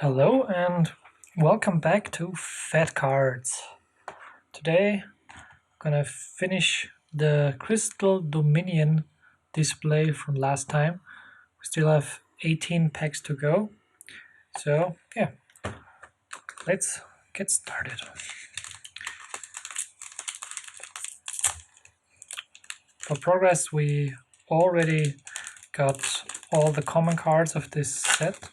Hello and welcome back to Fat Cards. Today I'm gonna finish the Crystal Dominion display from last time. We still have 18 packs to go. So yeah, let's get started. For progress, we already got all the common cards of this set.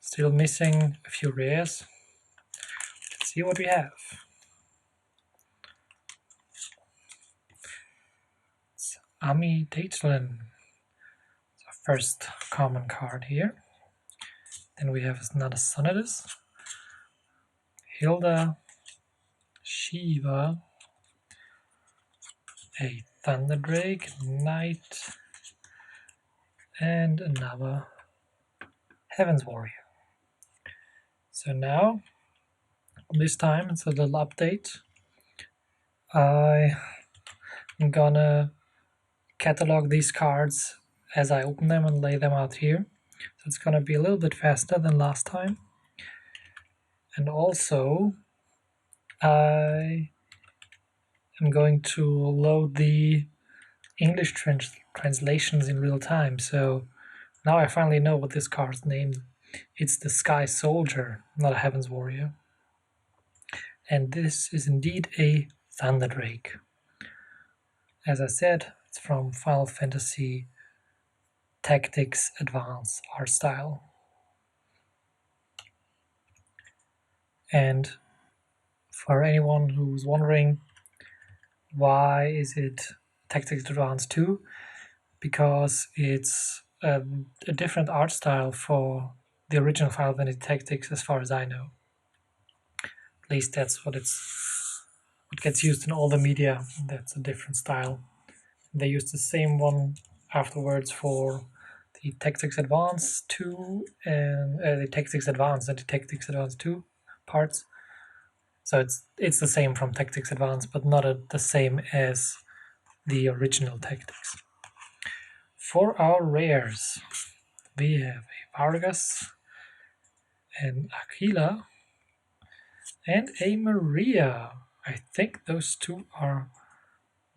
Still missing a few rares. Let's see what we have. It's Ami Datelin. First common card here. Then we have another Sonnetus, Hilda, Shiva, a Thunderdrake, Knight, and another Heaven's Warrior. So now, this time it's a little update. I'm gonna catalog these cards as I open them and lay them out here. So it's gonna be a little bit faster than last time. And also, I am going to load the English translations in real time. So now I finally know what this card's named. It's the Sky Soldier, not a Heaven's Warrior. And this is indeed a Thunderdrake. As I said, it's from Final Fantasy Tactics Advance art style. And for anyone who's wondering why is it Tactics Advance 2, because it's a different art style for the original Final Fantasy Tactics as far as I know. At least that's what gets used in all the media. That's a different style. They used the same one afterwards for the Tactics Advance 2 and the Tactics Advance and the Tactics Advance 2 parts. So it's the same from Tactics Advance, but not the same as the original Tactics. For our rares, we have a Vargas, an Aquila, and a Maria. I think those two are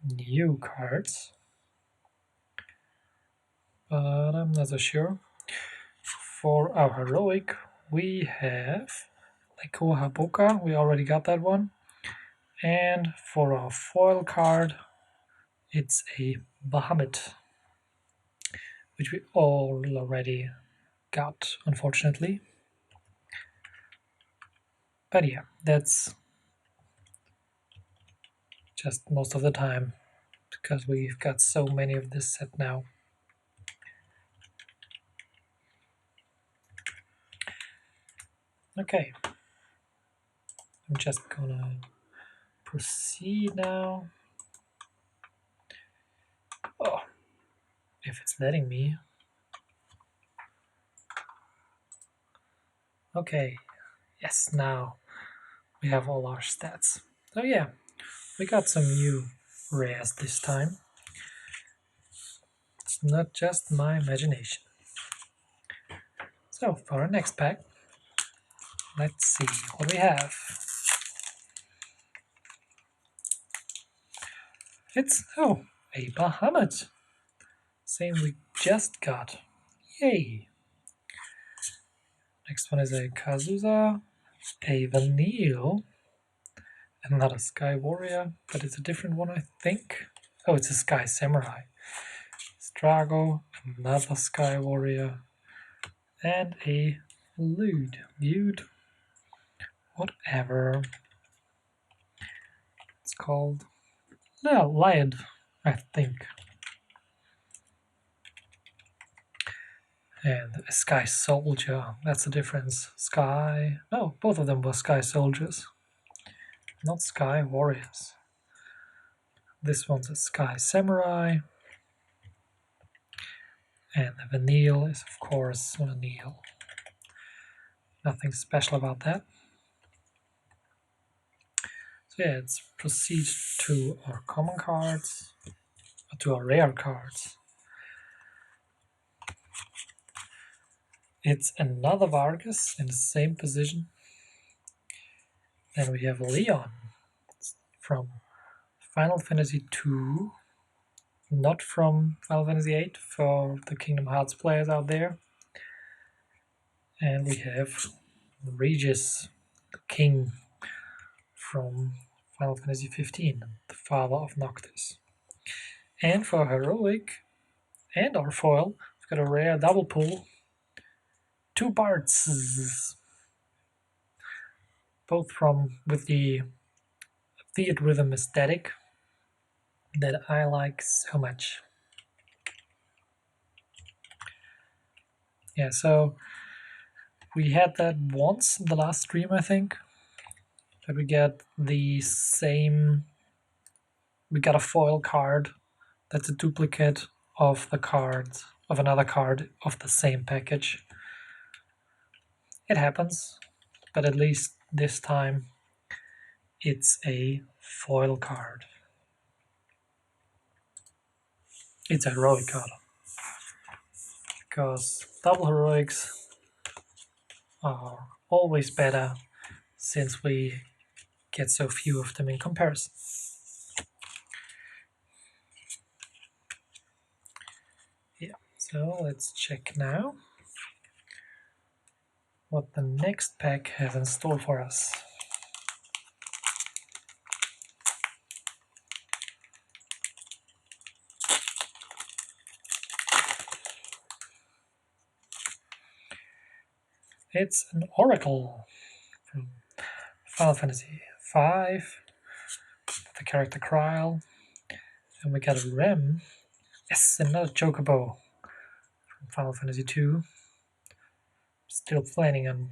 new cards, but I'm not so sure. For our heroic, we have Leko Haboka, we already got that one. And for our foil card, it's a Bahamut, which we all already got, unfortunately. But yeah, that's just most of the time, because we've got so many of this set now. Okay, I'm just gonna proceed now. Oh, if it's letting me. Okay, yes, now we have all our stats. So yeah, we got some new rares this time. It's not just my imagination. So for our next pack, let's see what we have. It's, a Bahamut. Same we just got. Yay! Next one is a Kazuza, a Vanille, another Sky Warrior, but it's a different one, I think. Oh, it's a Sky Samurai. Strago, another Sky Warrior, and a Lude, whatever it's called. No, Lion, I think. And a Sky Soldier, that's the difference. Sky, no, both of them were Sky Soldiers, not Sky Warriors. This one's a Sky Samurai, and the Vanille is of course Vanille. Nothing special about that. So yeah, let's proceed to our common cards, to our rare cards. it's another Vargas in the same position. Then we have Leon from Final Fantasy II, not from Final Fantasy VIII for the Kingdom Hearts players out there. And we have Regis, the king from Final Fantasy XV, the father of Noctis. And for Heroic and our foil, we've got a rare double pull, 2 Bards, both from with the Theat Rhythm aesthetic that I like so much. Yeah, so we had that once in the last stream, I think, that we get the same. We got a foil card that's a duplicate of the card of another card of the same package. It happens, but at least this time it's a foil card. It's a heroic card, because double heroics are always better since we get so few of them in comparison. Yeah, so let's check now what the next pack has in store for us. It's an Oracle from Final Fantasy V, the character Kryl, and we got a Rem. Yes, another Chocobo from Final Fantasy II. Still planning on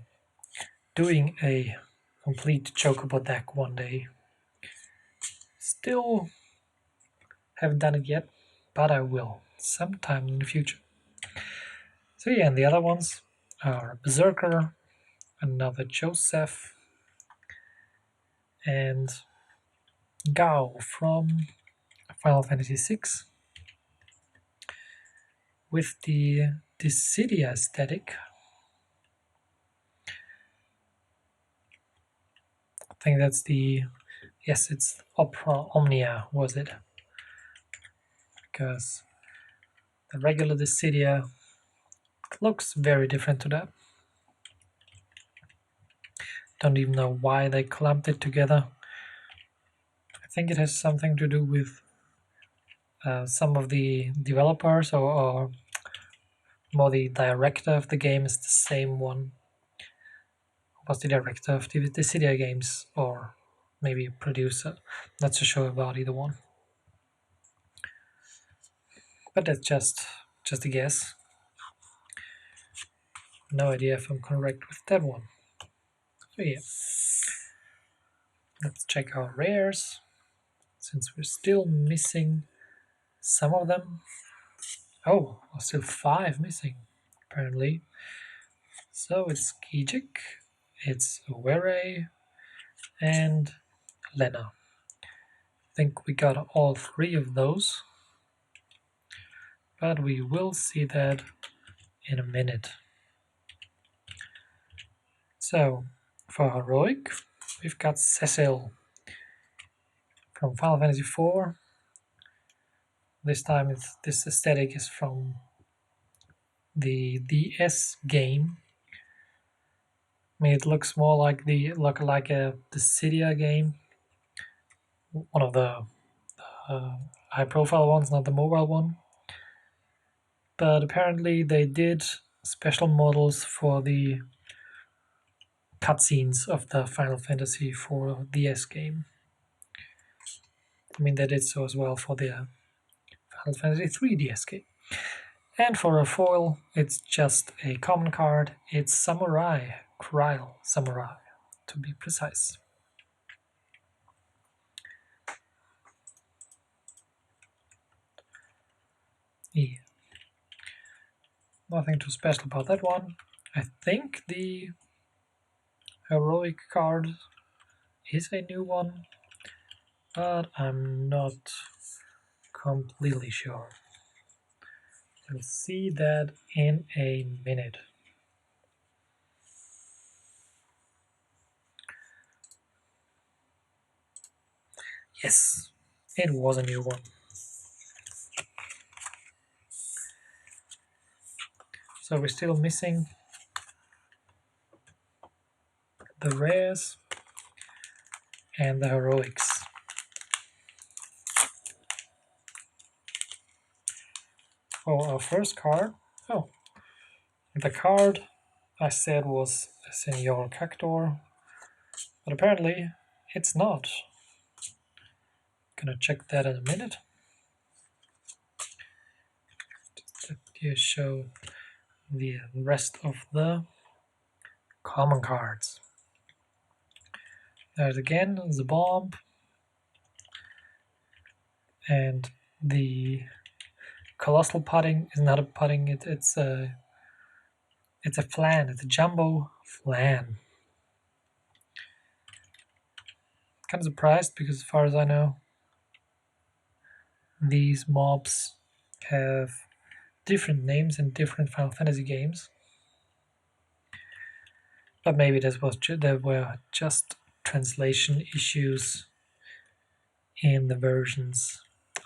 doing a complete Chocobo deck one day. Still haven't done it yet, but I will sometime in the future. So yeah, and the other ones are Berserker, another Joseph, and Gao from Final Fantasy VI with the Dissidia aesthetic. I think that's the, yes, it's Opera Omnia, was it? Because the regular Dissidia looks very different to that. Don't even know why they clumped it together. I think it has something to do with some of the developers, or more the director of the game is the same one. Was the director of the Dissidia games, or maybe a producer. Not so sure about either one. But that's just a guess. No idea if I'm correct with that one. So yeah. Let's check our rares, since we're still missing some of them. Oh, still 5 missing, apparently. So it's Kijik, it's Were, and Lena. I think we got all 3 of those, but we will see that in a minute. So, for Heroic, we've got Cecil from Final Fantasy IV. This time this aesthetic is from the DS game. I mean, it looks more like like a Dissidia game, one of the high-profile ones, not the mobile one. But apparently they did special models for the cutscenes of the Final Fantasy IV DS game. I mean, they did so as well for the Final Fantasy III DS game. And for a foil, it's just a common card. It's Samurai, Kryl Samurai, to be precise. Yeah. Nothing too special about that one. I think the heroic card is a new one, but I'm not completely sure. We'll see that in a minute. Yes, it was a new one. So we're still missing the rares and the heroics. For our first card, oh, the card I said was a Senior Cactor, but apparently it's not. Gonna check that in a minute. Just let you show the rest of the common cards. There's again the bomb and the colossal pudding is not a pudding. It's a flan. It's a jumbo flan. Kind of surprised because, as far as I know, these mobs have different names in different Final Fantasy games. But maybe there were just translation issues in the versions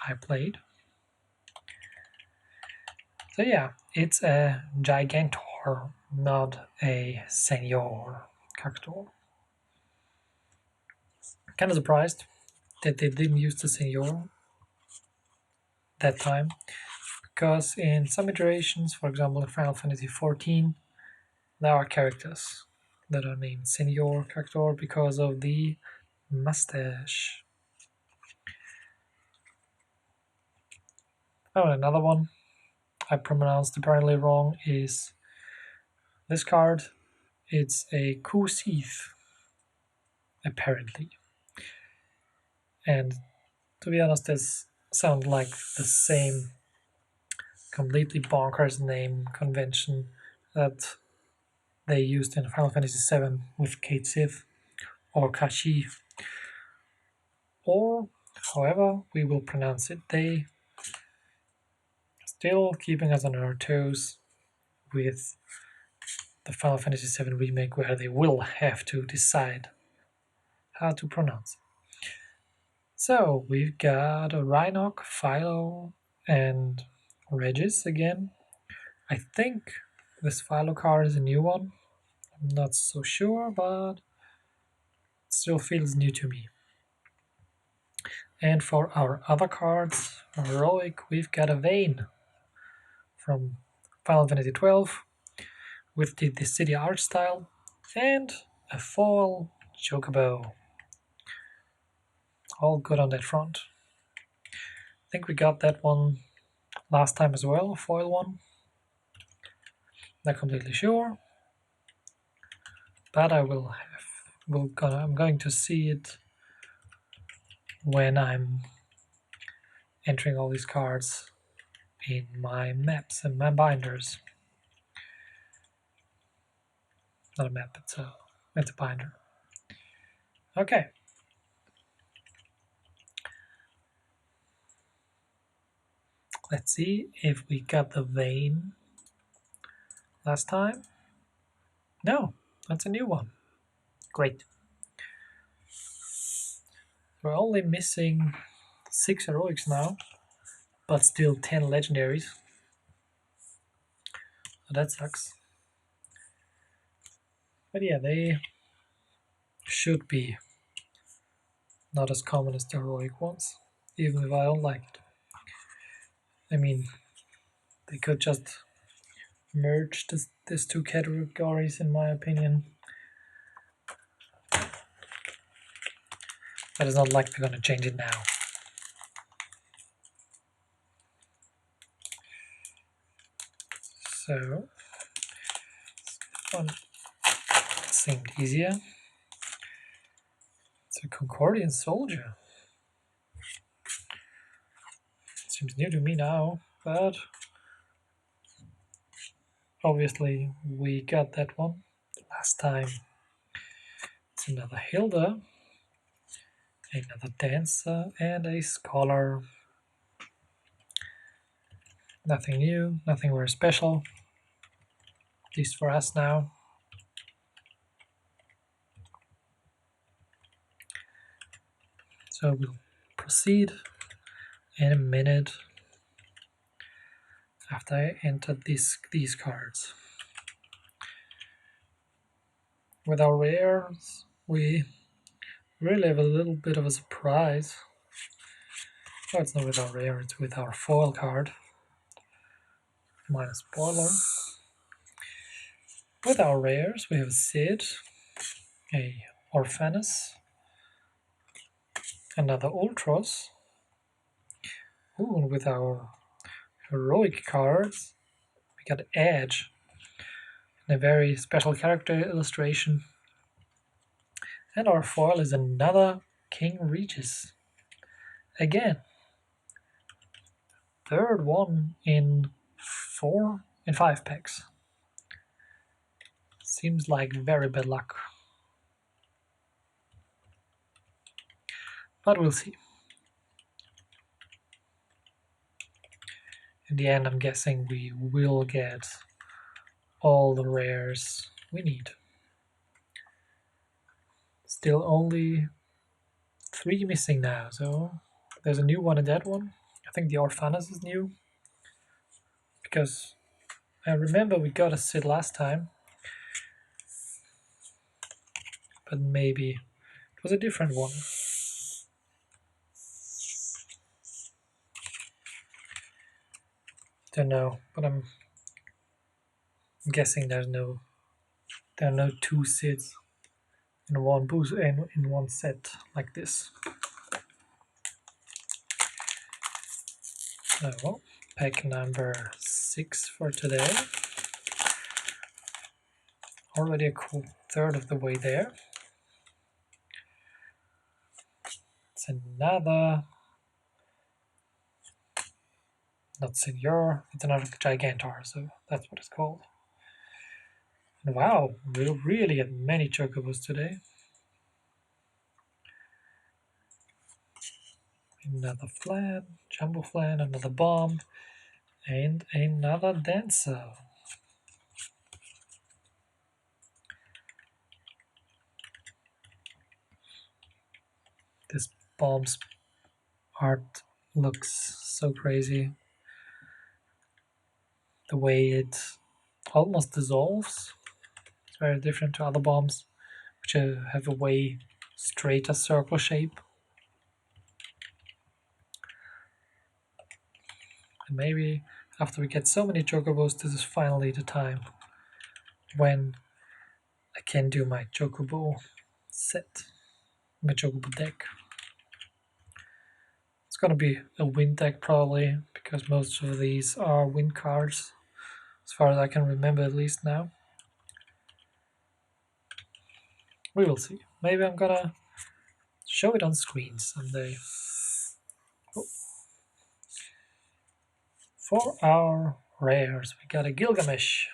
I played. So yeah, it's a Gigantor, not a Senior Cactor. Kind of surprised that they didn't use the Senior that time, because in some iterations, for example in Final Fantasy XIV, there are characters that are named Senior Cactor because of the mustache. Oh, and another one I pronounced apparently wrong is this card. It's a Kusith, apparently. And to be honest, this sounds like the same completely bonkers name convention that they used in Final Fantasy VII with Kate Sith or Kashi, or however we will pronounce it. They still keeping us on our toes with the Final Fantasy VII remake, where they will have to decide how to pronounce it. So we've got a Rhinoc, Philo, and Regis again. I think this Philo card is a new one. I'm not so sure, but it still feels new to me. And for our other cards, Heroic, we've got a Vayne from Final Fantasy XII with the city art style and a foil Chocobo. All good on that front. I think we got that one last time as well, a foil one. Not completely sure, but I'm going to see it when I'm entering all these cards in my maps and my binders. Not a map, it's a binder. Okay. Let's see if we got the Vayne last time. No, that's a new one. Great. We're only missing 6 heroics now, but still 10 legendaries. So that sucks. But yeah, they should be not as common as the heroic ones, even if I don't like it. I mean, they could just merge these two categories, in my opinion. But it's not like they're gonna change it now. So, one seemed easier. It's a Concordian soldier. Seems new to me now, but obviously we got that one last time. It's another Hilda, another dancer, and a scholar. Nothing new, nothing very special, at least for us now. So we'll proceed in a minute after I enter these cards. With our rares, we really have a little bit of a surprise. Oh, it's not with our rare, it's with our foil card. Minus spoiler. With our rares, we have a Sid, a Orphanus, another Ultros. Ooh, and with our heroic cards, we got Edge, and a very special character illustration. And our foil is another King Regis. Again, third one in 5 packs. Seems like very bad luck. But we'll see. In the end, I'm guessing we will get all the rares we need. Still only 3 missing now, so there's a new one in that one. I think the Orphanus is new, because I remember we got a Sid last time, but maybe it was a different one. Don't know, but I'm guessing there are no 2 Sids in one boost in one set like this. So, pack number 6 for today. Already a cool third of the way there. It's another, not Senior, it's another Gigantor, so that's what it's called. And wow, we really had many chocobos today. Another flan, jumbo flan, another bomb, and another dancer. This bomb's art looks so crazy. The way it almost dissolves. It's very different to other bombs, which have a way straighter circle shape. And maybe after we get so many chocobos, this is finally the time when I can do my chocobo set, my chocobo deck. It's gonna be a wind deck probably, because most of these are wind cards, as far as I can remember at least now. We will see. Maybe I'm gonna show it on screen someday. Oh. For our rares, we got a Gilgamesh,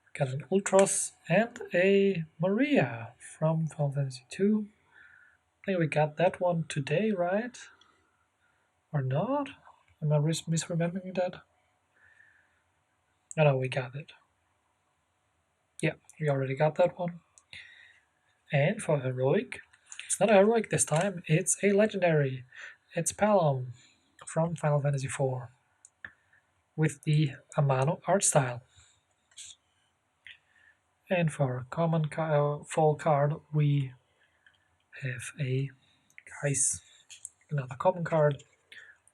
we got an Ultros, and a Maria from Final Fantasy II. I think we got that one today, right? Or not? Am I misremembering that? No, we got it. Yeah, we already got that one. And for heroic, it's not a heroic this time, it's a legendary. It's Palom from Final Fantasy IV with the Amano art style. And for our common fall card, we have a Geis, another common card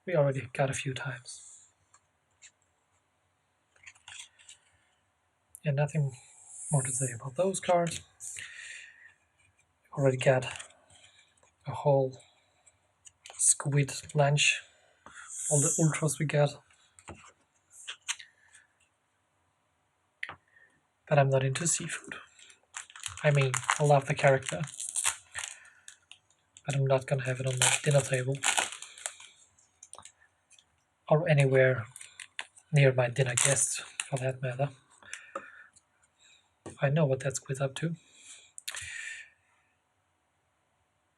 we already got a few times. And nothing more to say about those cards. Already got a whole squid lunch, all the ultras we got. But I'm not into seafood. I mean, I love the character, but I'm not gonna have it on my dinner table or anywhere near my dinner guests, for that matter. I know what that squid's up to.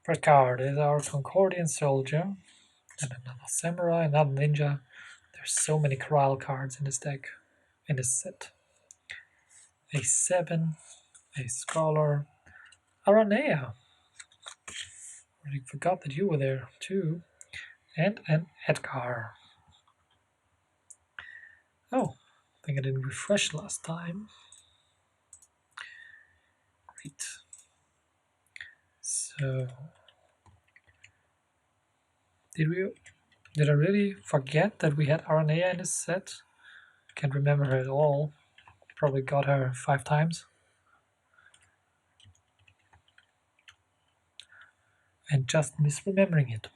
First card is our Concordian Soldier, and another Samurai, another Ninja. There's so many Corral cards in this deck, in this set. A 7, a Scholar, Aranea, Already forgot that you were there too. And an Edgar. Oh, I think I didn't refresh last time. Great. So, did I really forget that we had Aranea in this set? Can't remember her at all. Probably got her 5 times. And just misremembering it.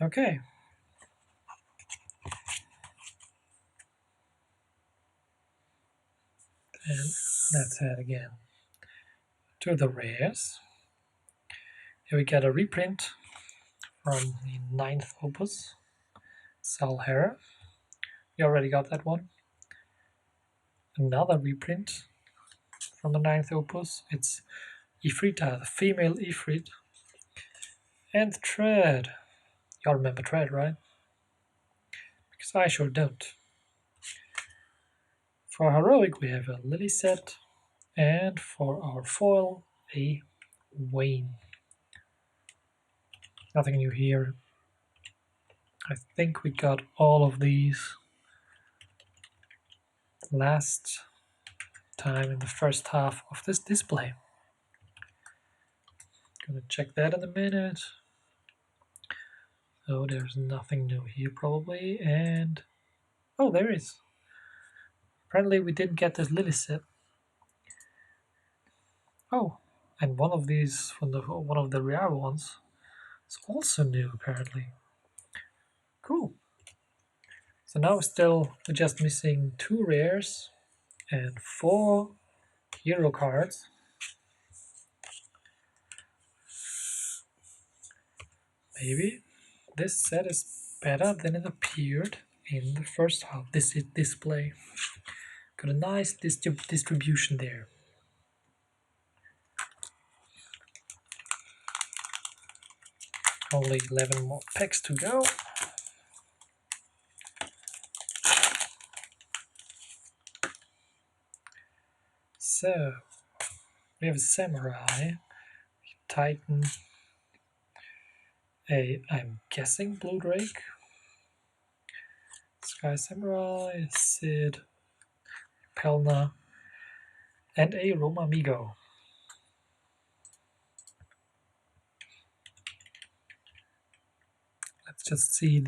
Okay. And let's head again to the rares. Here we get a reprint from the 9th opus, Salhera. We already got that one. Another reprint from the 9th opus. It's Ifrita, the female Ifrit. And Tread. Y'all remember Tread, right? Because I sure don't. For Heroic we have a Lily set. And for our foil, a Wayne. Nothing new here. I think we got all of these last time in the first half of this display. Gonna check that in a minute. Oh, there's nothing new here probably, and oh, there is. Apparently we didn't get this Lily set. Oh, and one of these from one of the rare ones is also new apparently. Cool. So now we're just missing 2 rares and 4 hero cards. Maybe this set is better than it appeared in the first half. This display got a nice distribution there. Only 11 more packs to go. So we have a Samurai, Titan, I'm guessing Blue Drake, Sky Samurai, Sid, Pelna, and a Romamigo. Let's just see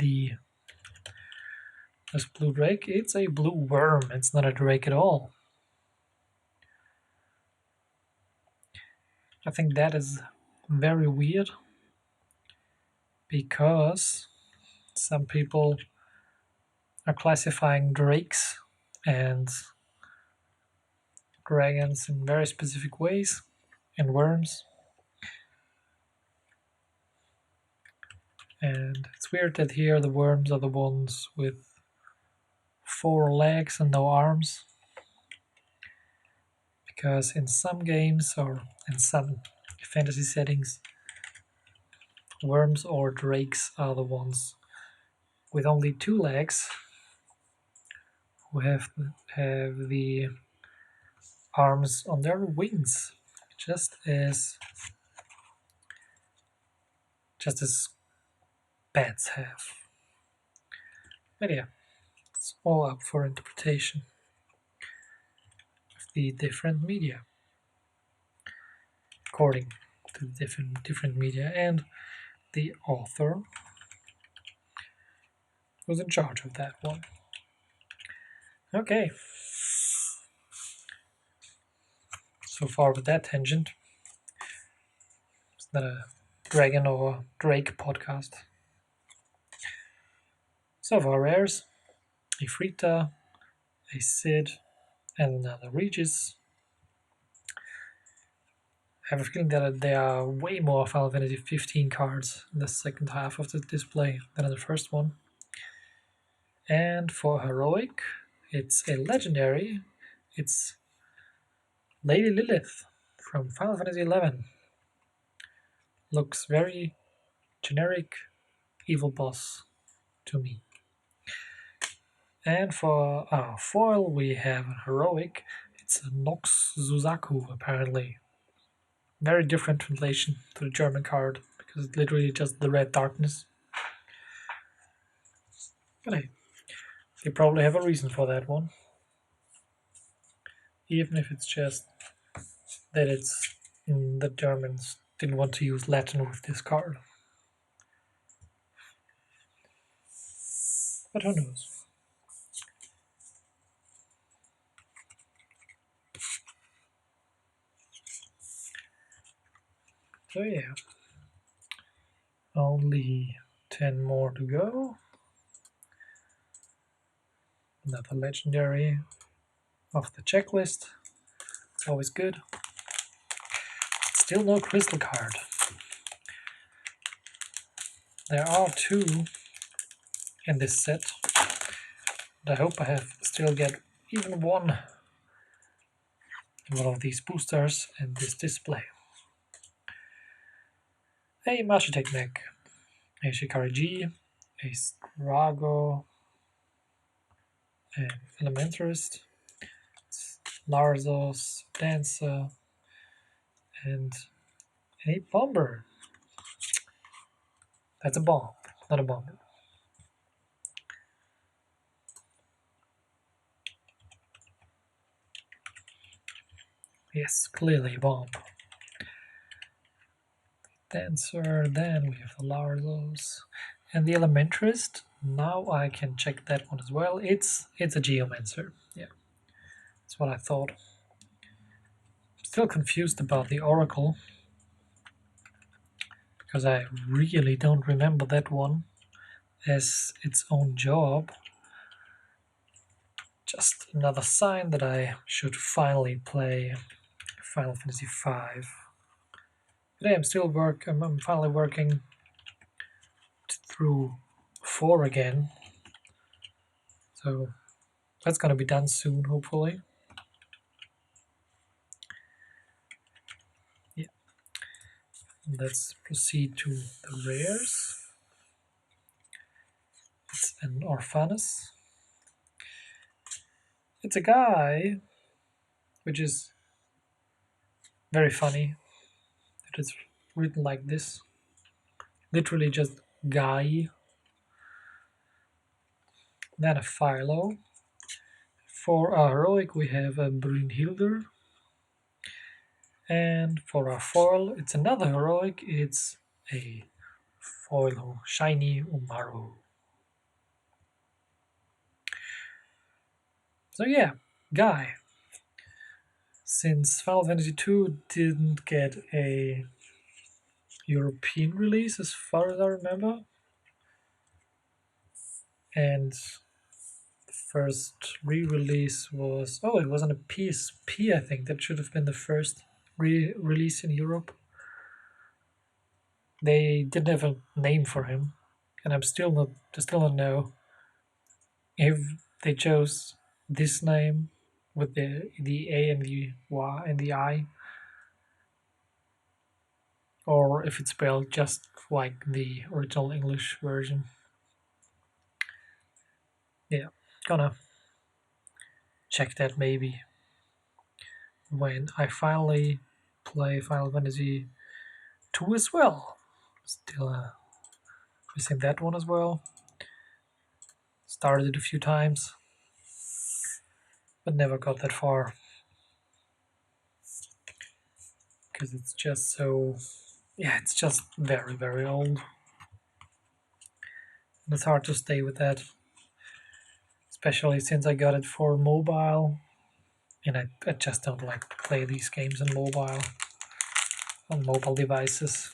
this Blue Drake. It's a blue worm, it's not a Drake at all. I think that is very weird because some people are classifying drakes and dragons in very specific ways, and worms. And it's weird that here the worms are the ones with 4 legs and no arms. Because in some games or in some fantasy settings, worms or drakes are the ones with only 2 legs who have the arms on their wings, just as bats have. But yeah, it's all up for interpretation of the different media, according to the different media and the author was in charge of that one. Okay. So far with that tangent. It's not a dragon or Drake podcast. So far rares, a Frita, a Sid, and another Regis. I have a feeling that there are way more Final Fantasy 15 cards in the second half of the display than in the first one. And for Heroic, it's a legendary. It's Lady Lilith from Final Fantasy 11. Looks very generic evil boss to me. And for our foil, we have a heroic. It's a Nox Zuzaku, apparently. Very different translation to the German card, because it's literally just the red darkness. But hey, they probably have a reason for that one. Even if it's just that it's the Germans didn't want to use Latin with this card. But who knows? So yeah, only 10 more to go. Another legendary off the checklist. It's always good. Still no crystal card. There are 2 in this set. And I hope I still get even one of these boosters in this display. A Machitech mech, a Shikari G, a Strago, an Elementarist, Larzos, Dancer, and a Bomber. That's a bomb, not a bomber. Yes, clearly a bomb. Dancer, then we have the Larzos. And the Elementarist, now I can check that one as well. It's a Geomancer, yeah. That's what I thought. Still confused about the Oracle, because I really don't remember that one as its own job. Just another sign that I should finally play Final Fantasy V. Today I'm finally working through 4 again. So that's gonna be done soon, hopefully. Yeah. Let's proceed to the rares. It's an Orphanus. It's a guy, which is very funny. It is written like this. Literally just guy. Then a Philo. For our heroic we have a Brynhilder. And for our foil, it's another heroic. It's a foil shiny Umaru. So yeah, guy. Since Final Fantasy II didn't get a European release, as far as I remember, and the first re-release was it wasn't a PSP. I think that should have been the first re-release in Europe. They didn't have a name for him, and I still don't know if they chose this name with the A and the Y and the I, or if it's spelled just like the original English version. Yeah, gonna check that maybe when I finally play Final Fantasy 2 as well. Still missing that one as well. Started it a few times, but never got that far because it's just so, yeah, it's just very, very old. And it's hard to stay with that, especially since I got it for mobile, and I just don't like to play these games on mobile devices.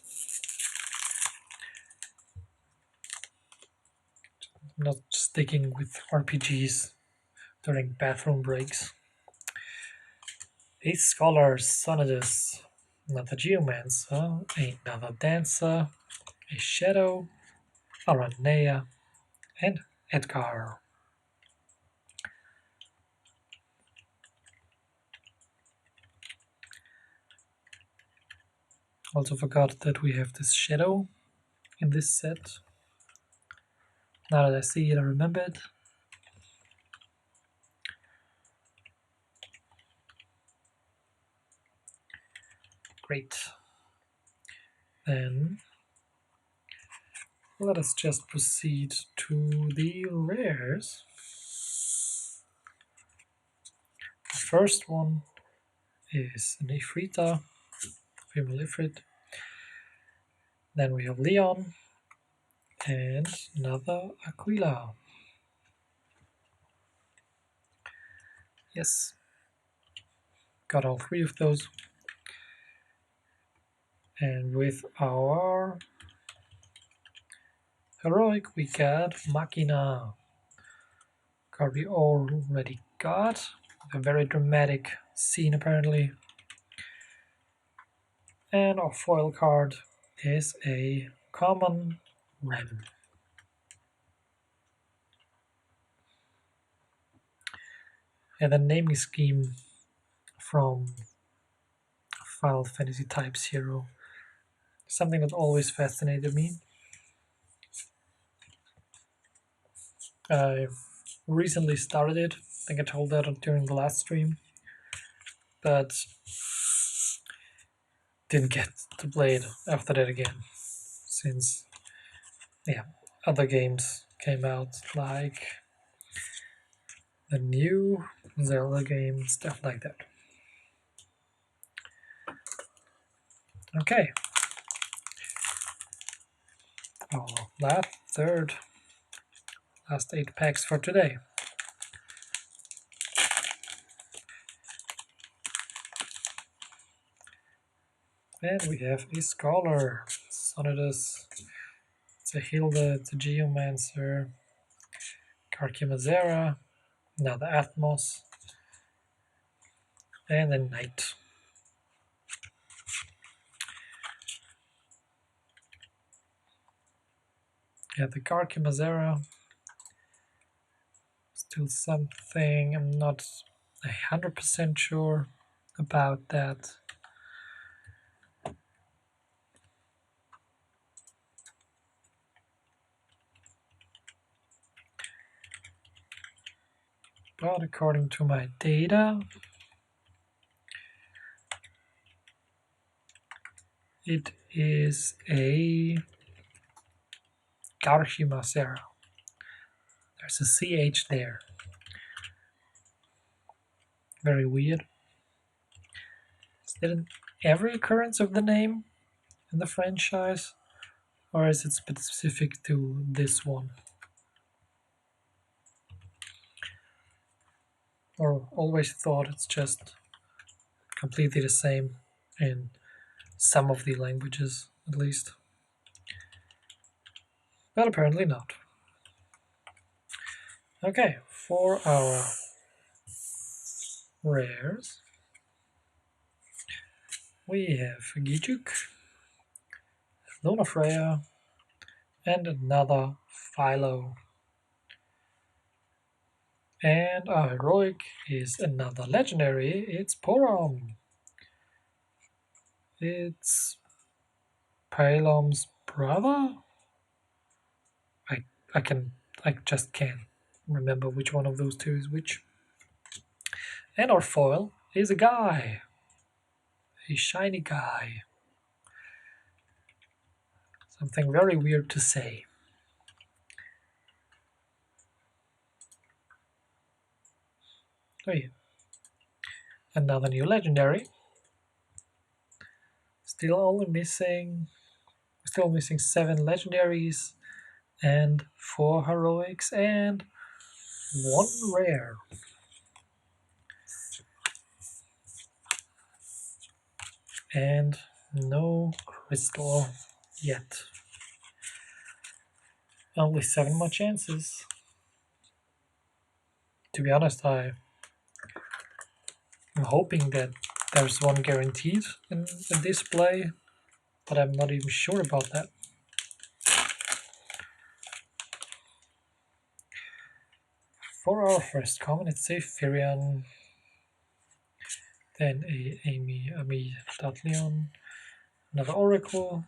I'm not sticking with RPGs during bathroom breaks. A Scholar Sonidus, another Geomancer, another Dancer, a Shadow, Aranea, and Edgar. Also forgot that we have this Shadow in this set. Now that I see it, I remember it. Great. Then let us just proceed to the rares. The first one is an Ifrita, female Ifrit. Then we have Leon and another Aquila. Yes, got all three of those. And with our heroic, we got Machina. Card we already got. A very dramatic scene, apparently. And our foil card is a common Ren. And the naming scheme from Final Fantasy Type 0. Something that always fascinated me. I recently started it. I think I told that during the last stream. But didn't get to play it after that again. Since, yeah, other games came out, like the new Zelda game, stuff like that. Okay. Oh, last 8 packs for today. And we have a Scholar, Sonidus, it's a Hilda, it's a Geomancer, Carcumazera, another Atmos, and a Knight. Yeah, the Carcumazera, still something I'm not 100% sure about that. But according to my data, it is a Garchimacera. There's a CH there. Very weird. Is that in every occurrence of the name in the franchise? Or is it specific to this one? Or always thought it's just completely the same in some of the languages, at least. But apparently not. Okay, for our rares, we have Gijuk, Luna Freya, and another Philo. And our heroic is another legendary, it's Porom. It's Palom's brother? I just can't remember which one of those two is which. And our foil is a guy. A shiny guy. Something very weird to say. Oh yeah. Another new legendary. Still missing 7 legendaries and 4 heroics and 1 rare. And no crystal yet. Only 7 more chances. To be honest, I'm hoping that there's one guaranteed in the display, but I'm not even sure about that. For our first common, it's a Firion, then a Ami Datlion, another Oracle,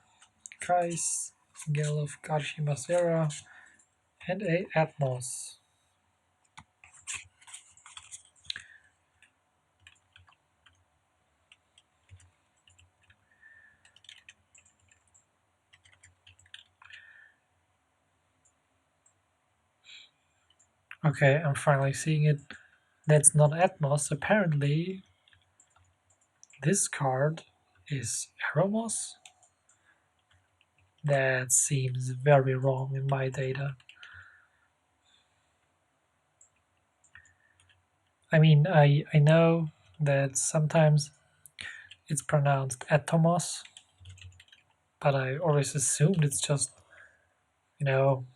Kais, Gelov, Karshimacera, and a Atmos. Okay, I'm finally seeing it. That's not Atmos. Apparently, this card is Aromos. That seems very wrong in my data. I mean, I know that sometimes it's pronounced Atomos, but I always assumed it's just, you know,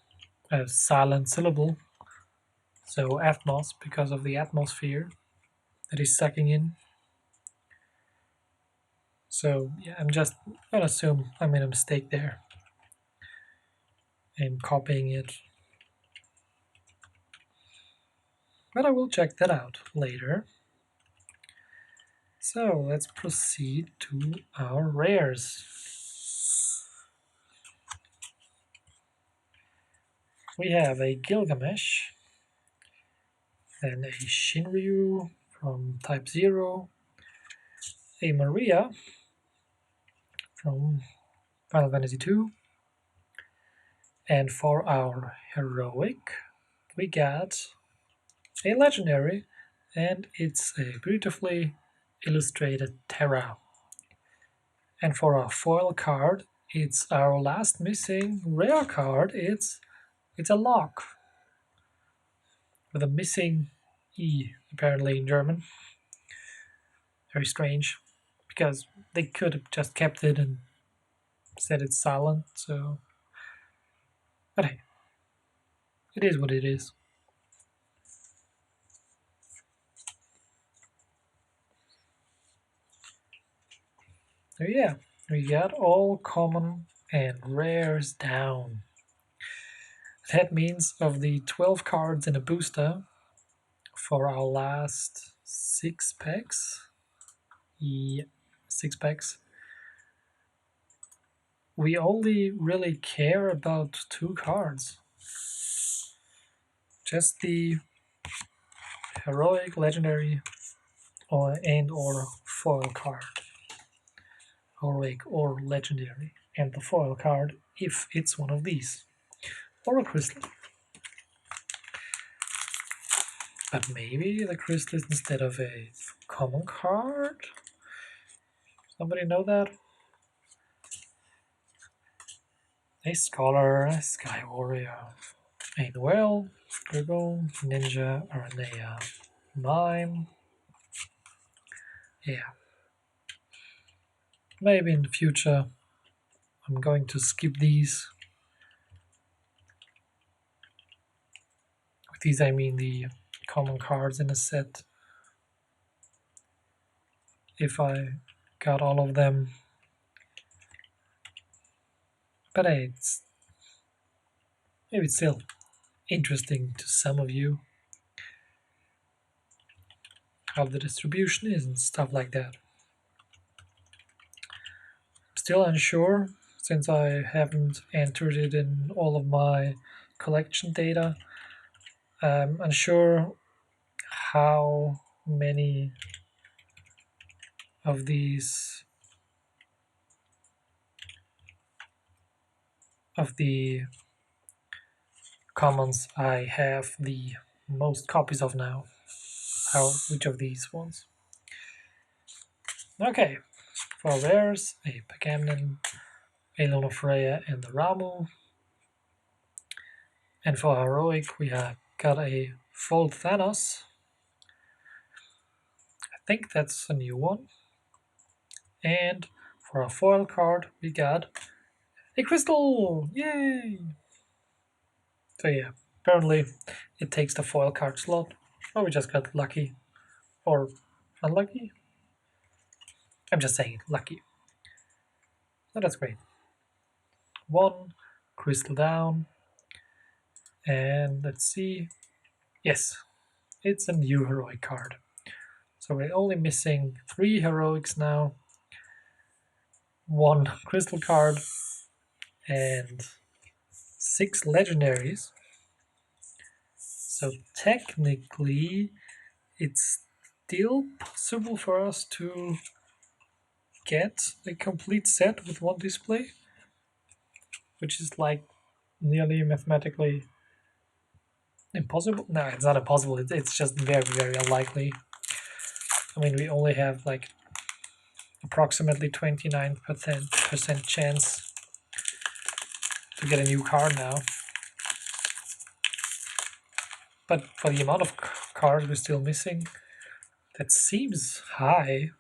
a silent syllable. So Atmos, because of the atmosphere that he's sucking in. So yeah, I'm just gonna assume I made a mistake there in copying it. But I will check that out later. So let's proceed to our rares. We have a Gilgamesh, then a Shinryu from Type 0, a Maria from Final Fantasy II, and for our Heroic, we got a Legendary, and it's a beautifully illustrated Terra. And for our foil card, it's our last missing rare card. It's a lock with a missing E, apparently in German. Very strange, because they could have just kept it and said it's silent. So, but hey, it is what it is. So yeah, we got all common and rares down. That means of the 12 cards in a booster for our last 6 packs, yeah, 6 packs, we only really care about 2 cards. Just the heroic, legendary, or foil card. Heroic or legendary, and the foil card if it's one of these, or a crystal. But maybe the crystal is instead of a common card? Somebody know that? A scholar, a sky warrior, a Noel, scribble, ninja, aranea, mime. Yeah. Maybe in the future I'm going to skip these. With these I mean the common cards in a set. If I got all of them. But hey, it's maybe it's still interesting to some of you how the distribution is and stuff like that. Still unsure since I haven't entered it in all of my collection data. I'm unsure how many of these of the commons I have the most copies of now. Which of these ones? Okay, for rares, a Pagamnon, a Luna Freya, and the Ramu. And for heroic, we have got a Fold Thanos. I think that's a new one. And for a foil card, we got a crystal! Yay! So yeah, apparently it takes the foil card slot. Or we just got lucky. Or unlucky? I'm just saying lucky. So that's great. 1 crystal down. And let's see. Yes, it's a new heroic card. So we're only missing 3 heroics now. 1 crystal card. And 6 legendaries. So technically, it's still possible for us to get a complete set with 1 display, which is like nearly mathematically impossible? No, it's not impossible. It's just very, very unlikely. I mean, we only have like approximately 29% chance to get a new card now. But for the amount of cards we're still missing, that seems high.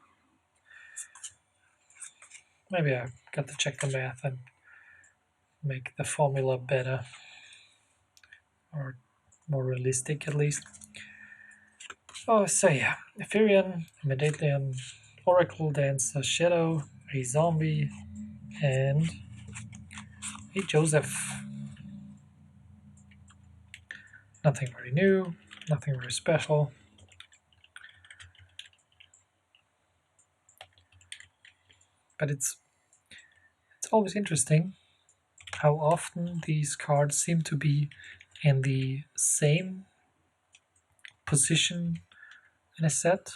Maybe I got to check the math and make the formula better, or more realistic at least. Oh, so yeah, Ephirian, Medallion, Oracle Dancer, Shadow, a Zombie, and a Joseph. Nothing very new, nothing very special. But it's always interesting how often these cards seem to be in the same position in a set.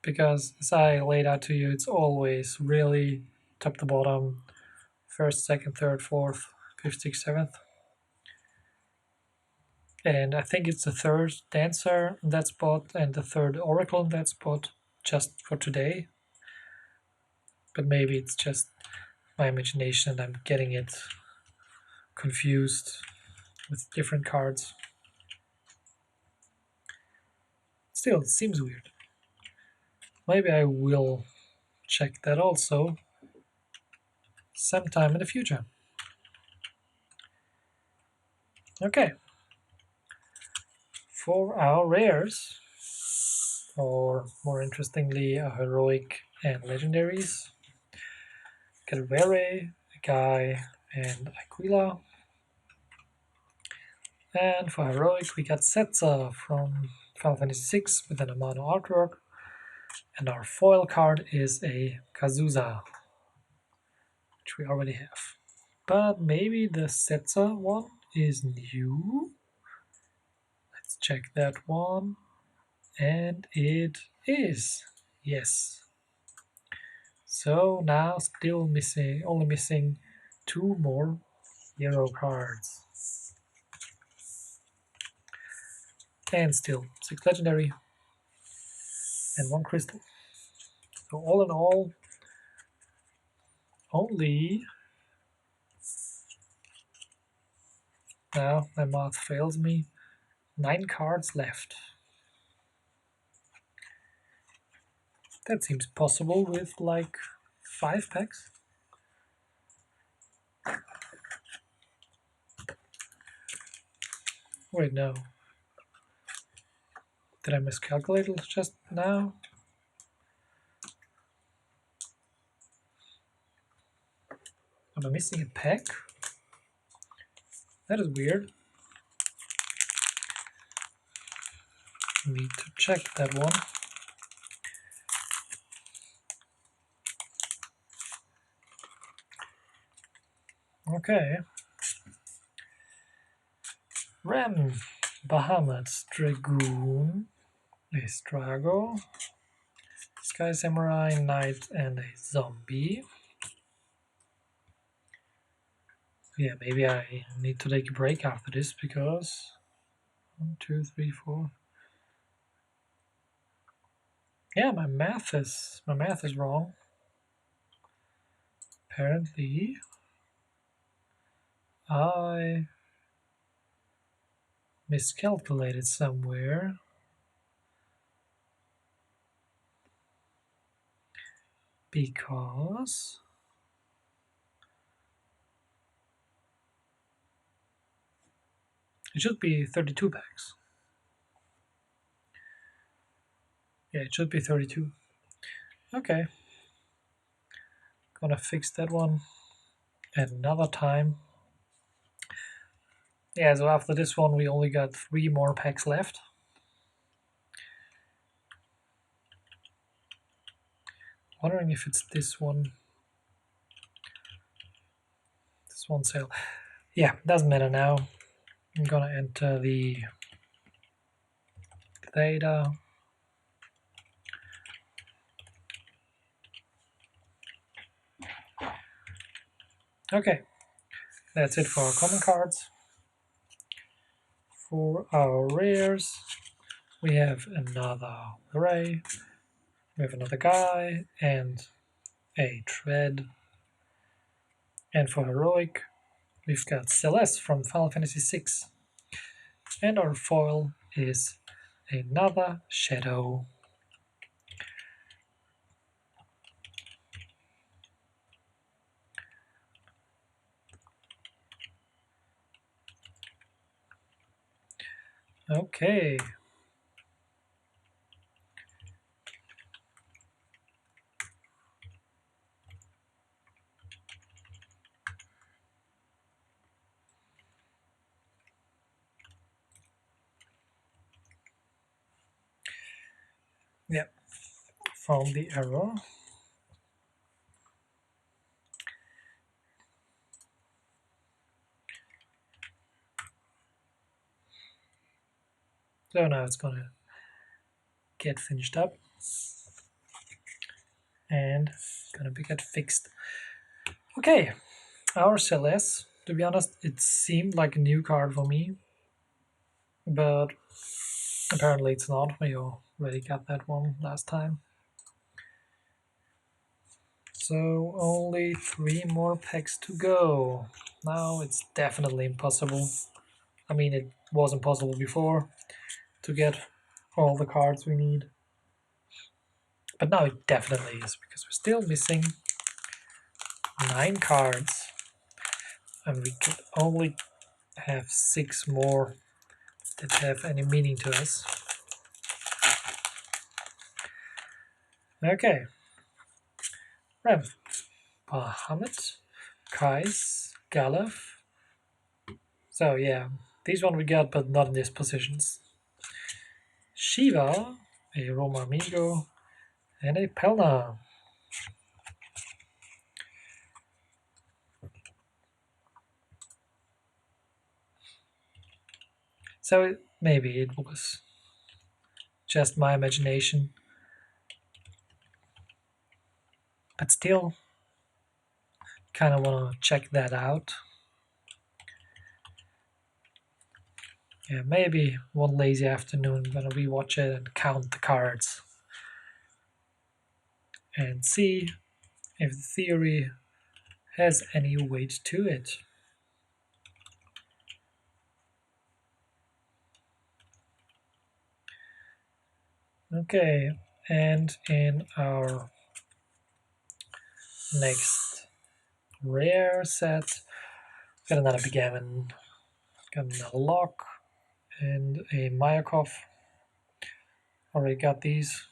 Because as I laid out to you, it's always really top to bottom, first, second, third, fourth, fifth, sixth, seventh. And I think it's the third Dancer in that spot and the third Oracle in that spot just for today. But maybe it's just my imagination and I'm getting it confused with different cards. Still, it seems weird. Maybe I will check that also sometime in the future. Okay. For our rares, or more interestingly, our heroic and legendaries, got a Vere, a Guy, and Aquila. And for heroic, we got Setza from Final Fantasy VI with an Amano artwork. And our foil card is a Kazuza, which we already have. But maybe the Setza one is new. Let's check that one. And it is. Yes. So now still missing, only missing 2 more hero cards. And still 6 legendary and 1 crystal. So all in all, only, now my math fails me, 9 cards left. That seems possible with like 5 packs. Wait, no. Did I miscalculate just now? Am I missing a pack? That is weird. Need to check that one. Okay. Ram, Bahamut, Dragoon, a Strago, Sky Samurai, Knight, and a Zombie. Yeah, maybe I need to take a break after this because 1, 2, 3, 4. Yeah, my math is wrong. Apparently, I miscalculated somewhere. Because it should be 32 packs. Yeah, it should be 32. Okay. Gonna fix that one at another time. Yeah, so after this one we only got 3 more packs left. Wondering if it's this one. This one sale. Yeah, doesn't matter now. I'm gonna enter the data. Okay, that's it for our common cards. For our rares, we have another Ray, we have another guy, and a Tread. And for heroic, we've got Celeste from Final Fantasy VI. And our foil is another Shadow. Okay. Yep, found the error. So now it's gonna get finished up and gonna be get fixed. Okay, our Celeste. To be honest, it seemed like a new card for me, but apparently it's not. We already got that one last time. So only 3 more packs to go. Now it's definitely impossible. I mean, it was impossible before to get all the cards we need. But now it definitely is, because we're still missing 9 cards. And we could only have 6 more that have any meaning to us. Okay. Ram, Bahamut, Kais, Galef. So yeah, these one we got, but not in these positions. Shiva, a Roma Amigo, and a Pelna. So maybe it was just my imagination, but still kind of want to check that out. Yeah, maybe one lazy afternoon I'm gonna rewatch it and count the cards and see if the theory has any weight to it. Okay, and in our next rare set, got another Begammon, got another Lock, and a Mayakov. Already got these.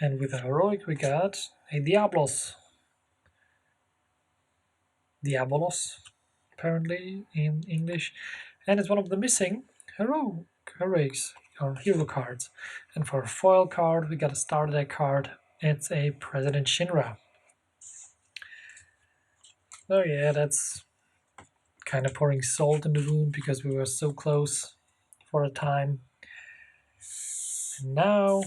And with a heroic, we got a Diablos. Diabolos, apparently in English, and it's one of the missing heroics or hero cards. And for a foil card, we got a starter deck card. It's a President Shinra. Oh yeah, that's kind of pouring salt in the wound because we were so close for a time. And now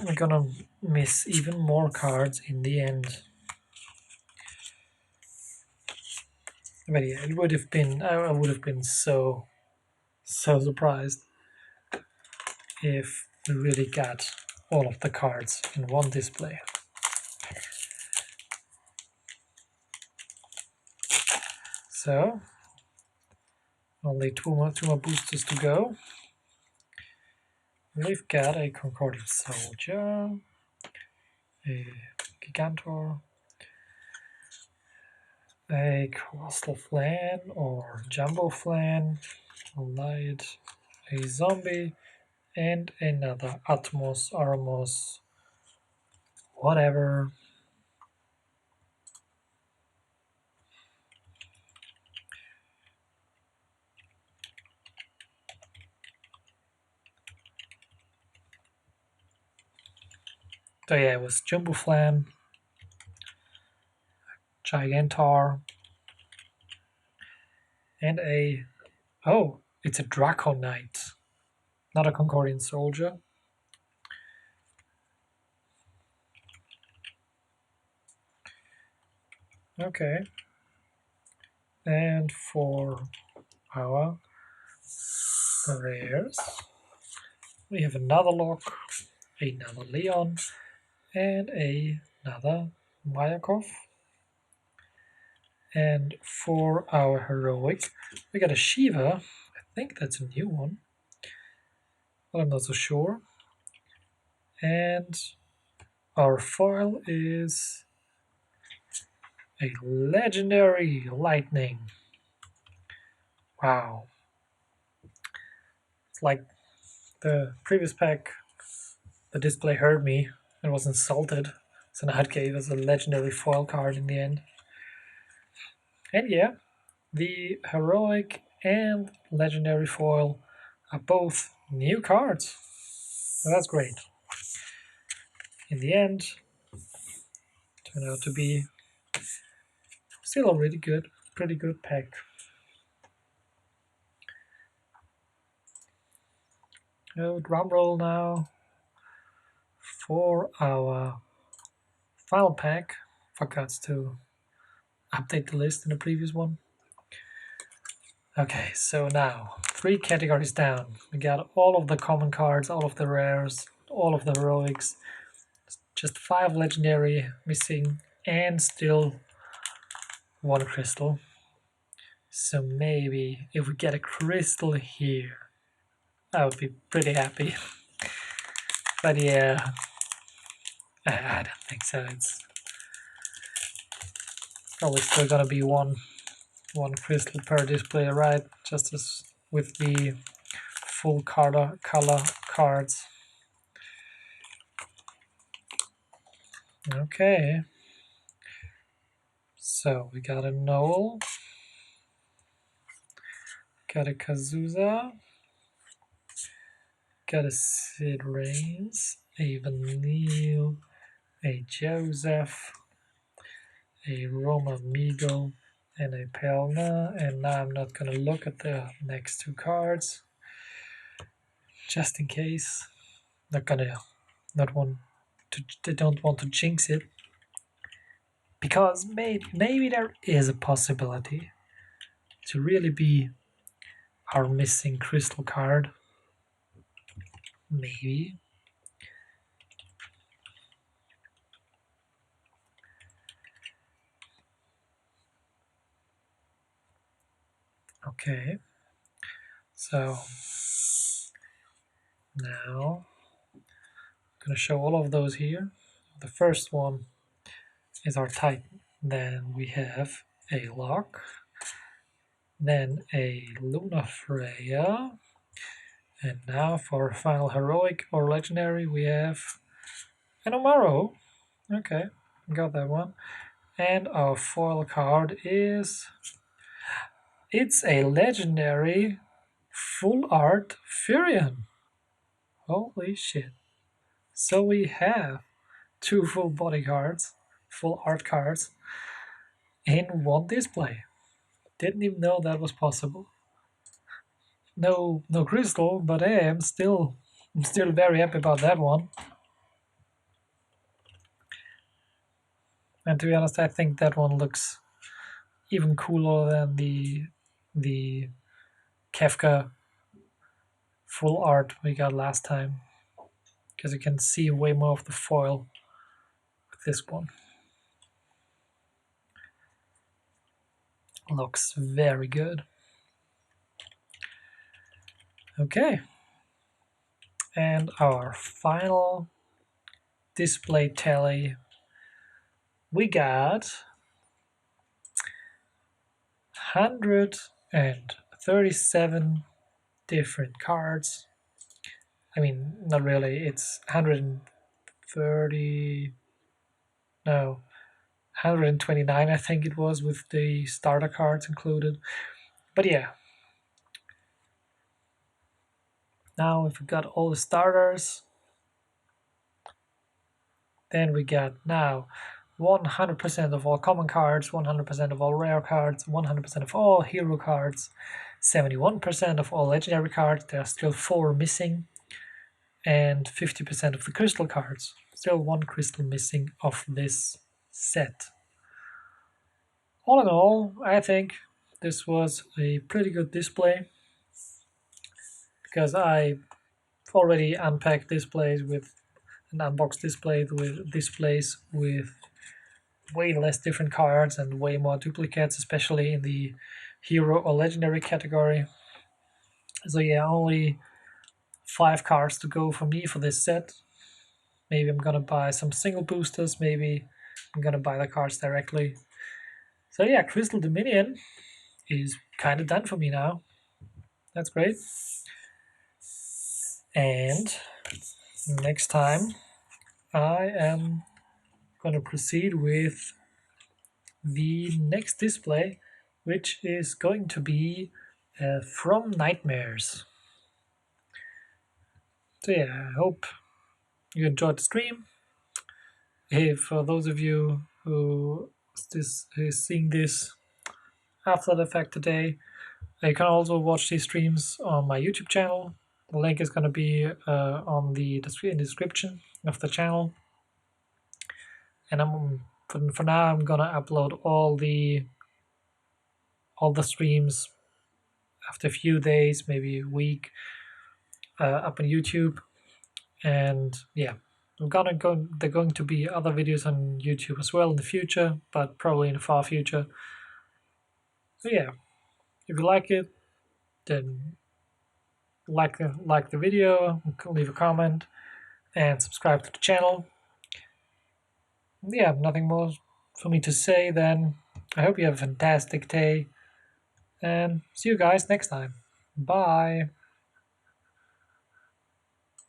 we're gonna miss even more cards in the end. But yeah, it would have been I would have been so surprised if we really got all of the cards in one display. So only two more boosters to go. We've got a Concordian Soldier, a Gigantor, a Coastal Flan or Jumbo Flan, a Light, a Zombie, and another Atmos, Armos, whatever. So yeah, it was Jumbo Flan, Gigantor, and a it's a Draco Knight, not a Concordian Soldier. Okay. And for our the rares. We have another Lock, another Leon, and another Mayakov. And for our heroic, we got a Shiva. I think that's a new one, but I'm not so sure. And our foil is a legendary lightning. Wow. It's like the previous pack, the display heard me and was insulted, so now it gave us a legendary foil card in the end. And yeah, the heroic and legendary foil are both new cards. So that's great. In the end, turned out to be still a really good, pretty good pack. Oh, drum roll now for our final pack. Forgot to update the list in the previous one. Okay, so now 3 categories down. We got all of the common cards, all of the rares, all of the heroics, just 5 legendary missing, and still 1 crystal. So maybe if we get a crystal here, I would be pretty happy. But yeah, I don't think so. It's probably still gonna be one crystal per display, right? Just as with the full color cards. Okay. So we got a Noel, got a Kazuza, got a Sid Reigns, a Vanille, a Joseph, a Roma Migo, and a Pelna. And now I'm not gonna look at the next 2 cards, just in case. Not gonna, not want to. They don't want to jinx it, because maybe there is a possibility to really be our missing crystal card. Maybe. Okay. So now I'm gonna show all of those here. The first one is our Titan. Then we have a Lock. Then a Luna Freya. And now for final heroic or legendary we have an Omaro. Okay, got that one. And our foil card is... it's a legendary full art Furion. Holy shit. So we have 2 full body cards, full art cards, in one display. Didn't even know that was possible. No crystal, but hey, I'm still very happy about that one. And to be honest, I think that one looks even cooler than the Kefka full art we got last time, because you can see way more of the foil with this one. Looks very good. Okay, and our final display tally, we got 137 different cards. I mean, not really, it's 130, no, 129 I think it was, with the starter cards included. But yeah, now if we got all the starters, then we got now 100% of all common cards, 100% of all rare cards, 100% of all hero cards, 71% of all legendary cards. There are still 4 missing, and 50% of the crystal cards. Still 1 crystal missing of this set. All in all, I think this was a pretty good display. because I already unpacked displays with and unboxed displays with way less different cards and way more duplicates, especially in the hero or legendary category. So yeah, only 5 cards to go for me for this set. Maybe I'm gonna buy some single boosters, maybe I'm gonna buy the cards directly. So yeah, Crystal Dominion is kind of done for me now. That's great. And next time I am gonna proceed with the next display, which is going to be From Nightmares. So yeah, I hope you enjoyed the stream. Hey, for those of you who's seeing this after the fact today, you can also watch these streams on my YouTube channel. The link is going to be on the description of the channel. And for now I'm gonna upload all the streams after a few days, maybe a week, up on YouTube. And yeah, there are going to be other videos on YouTube as well in the future, but probably in the far future. So yeah, if you like it, then like the video, leave a comment, and subscribe to the channel. Yeah, nothing more for me to say then. I hope you have a fantastic day, and see you guys next time. Bye.